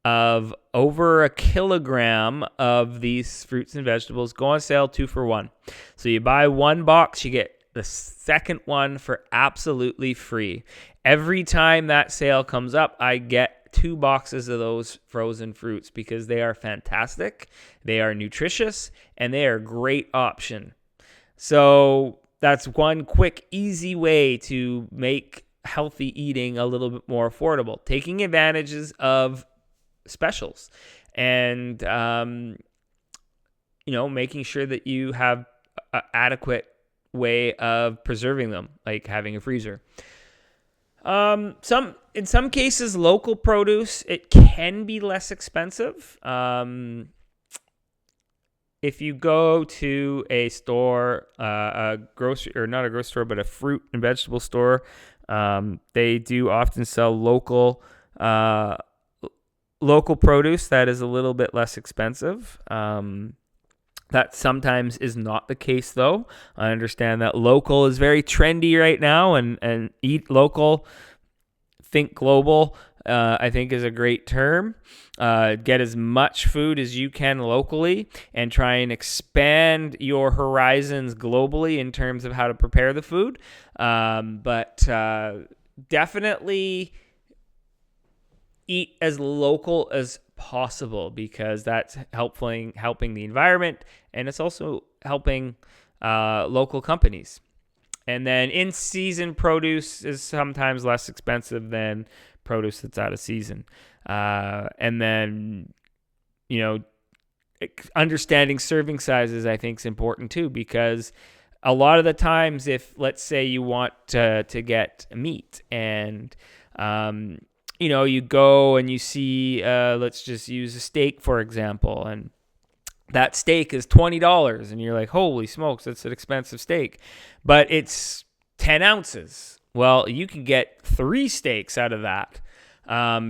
of over a kilogram of these fruits and vegetables go on sale 2 for 1. So you buy one box, you get the second one for absolutely free. Every time that sale comes up, I get 2 boxes of those frozen fruits because they are fantastic, they are nutritious, and they are a great option. So that's one quick, easy way to make healthy eating a little bit more affordable, taking advantages of specials and making sure that you have an adequate way of preserving them, like having a freezer. In some cases, local produce, it can be less expensive. If you go to a store, a grocery, or not a grocery store, but a fruit and vegetable store, they do often sell local produce that is a little bit less expensive. That sometimes is not the case, though. I understand that local is very trendy right now, and eat local, think global, I think is a great term. Get as much food as you can locally and try and expand your horizons globally in terms of how to prepare the food. But definitely eat as local as possible, because that's helping the environment, and it's also helping local companies. And then in-season produce is sometimes less expensive than produce that's out of season. And then, understanding serving sizes, I think, is important too, because a lot of the times, if let's say you want to get meat and you go and you see, let's just use a steak, for example, and that steak is $20, and you're like, holy smokes, that's an expensive steak. But it's 10 ounces. Well, you can get 3 steaks out of that,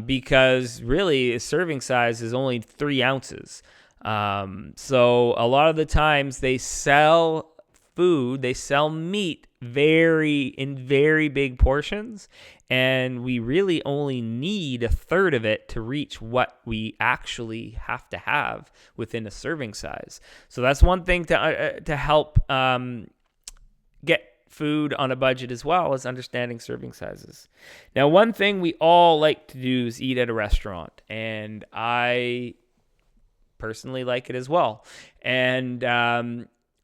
because really a serving size is only 3 ounces. So a lot of the times they sell meat in very big portions, and we really only need a third of it to reach what we actually have to have within a serving size. So that's one thing to help get food on a budget as well, as understanding serving sizes. Now, one thing we all like to do is eat at a restaurant, and I personally like it as well. And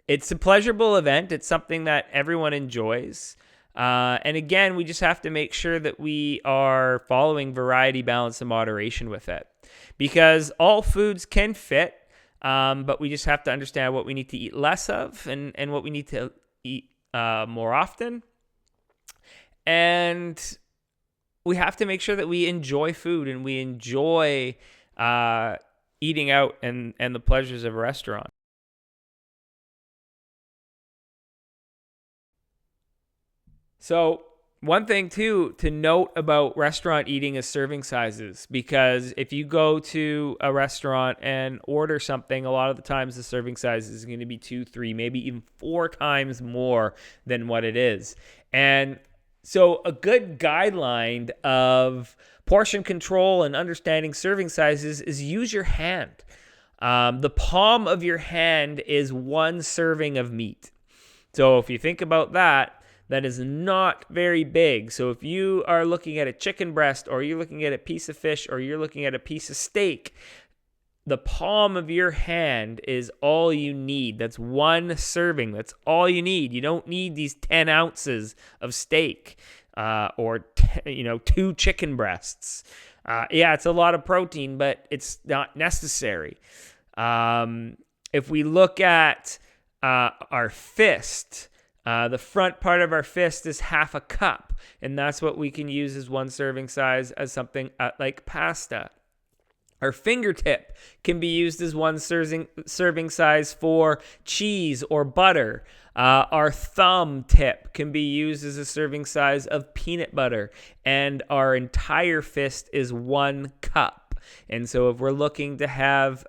it's a pleasurable event. It's something that everyone enjoys. And again, we just have to make sure that we are following variety, balance, and moderation with it, because all foods can fit, but we just have to understand what we need to eat less of and what we need to eat more often. And we have to make sure that we enjoy food and we enjoy eating out and the pleasures of a restaurant. So one thing too to note about restaurant eating is serving sizes, because if you go to a restaurant and order something, a lot of the times the serving size is going to be 2, 3, maybe even 4 times more than what it is. And so a good guideline of portion control and understanding serving sizes is use your hand. The palm of your hand is 1 serving of meat. So if you think about that, that is not very big. So if you are looking at a chicken breast, or you're looking at a piece of fish, or you're looking at a piece of steak, the palm of your hand is all you need. That's 1 serving. That's all you need. You don't need these 10 ounces of steak or 2 chicken breasts. Yeah, it's a lot of protein, but it's not necessary. If we look at our fist, the front part of our fist is half a cup, and that's what we can use as 1 serving size as something like pasta. Our fingertip can be used as 1 serving size for cheese or butter. Our thumb tip can be used as a serving size of peanut butter, and our entire fist is 1 cup. And so if we're looking to have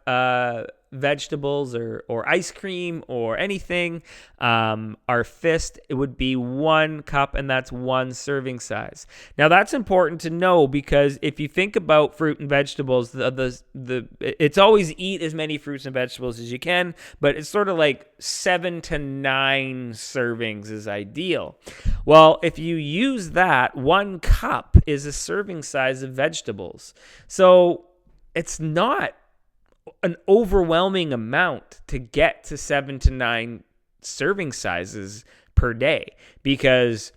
vegetables or ice cream or anything, our fist, it would be 1 cup, and that's 1 serving size. Now that's important to know, because if you think about fruit and vegetables, it's always eat as many fruits and vegetables as you can, but it's sort of like 7 to 9 servings is ideal. Well, if you use that, 1 cup is a serving size of vegetables. So it's not an overwhelming amount to get to 7 to 9 serving sizes per day, because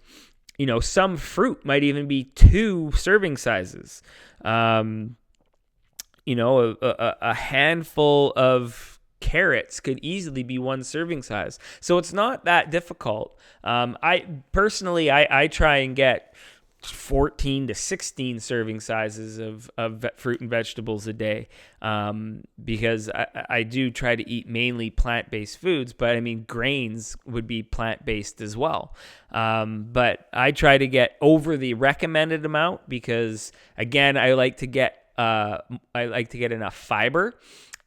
some fruit might even be 2 serving sizes. A handful of carrots could easily be 1 serving size. So it's not that difficult. I personally try and get 14 to 16 serving sizes of fruit and vegetables a day, because I do try to eat mainly plant-based foods, but I mean grains would be plant-based as well. But I try to get over the recommended amount, because again, I like to get enough fiber,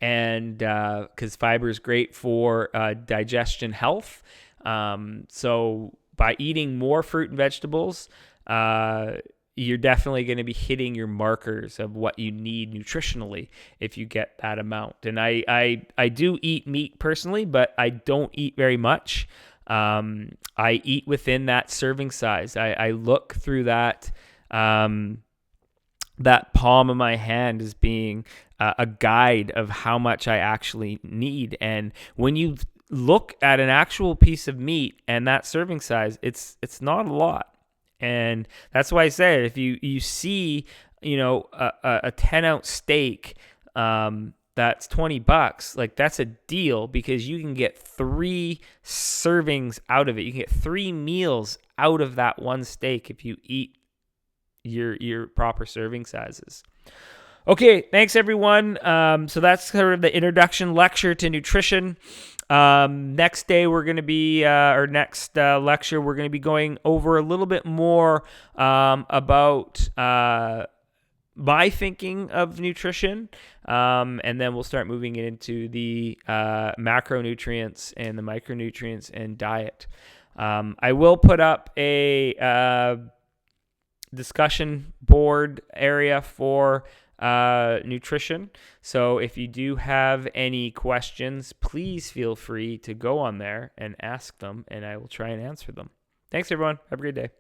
and because fiber is great for digestion health. So by eating more fruit and vegetables, you're definitely going to be hitting your markers of what you need nutritionally if you get that amount. And I do eat meat personally, but I don't eat very much. I eat within that serving size. I look through that palm of my hand as being a guide of how much I actually need. And when you look at an actual piece of meat and that serving size, it's not a lot. And that's why I said, if you see, a 10-ounce steak, that's $20, like that's a deal, because you can get 3 servings out of it. You can get 3 meals out of that 1 steak if you eat your proper serving sizes. Okay, thanks everyone. So that's sort of the introduction lecture to nutrition. Next day we're going to be, next lecture, we're going to be going over a little bit more about my thinking of nutrition, and then we'll start moving into the macronutrients and the micronutrients and diet. I will put up a discussion board area for nutrition. So if you do have any questions, please feel free to go on there and ask them, and I will try and answer them. Thanks, everyone. Have a great day.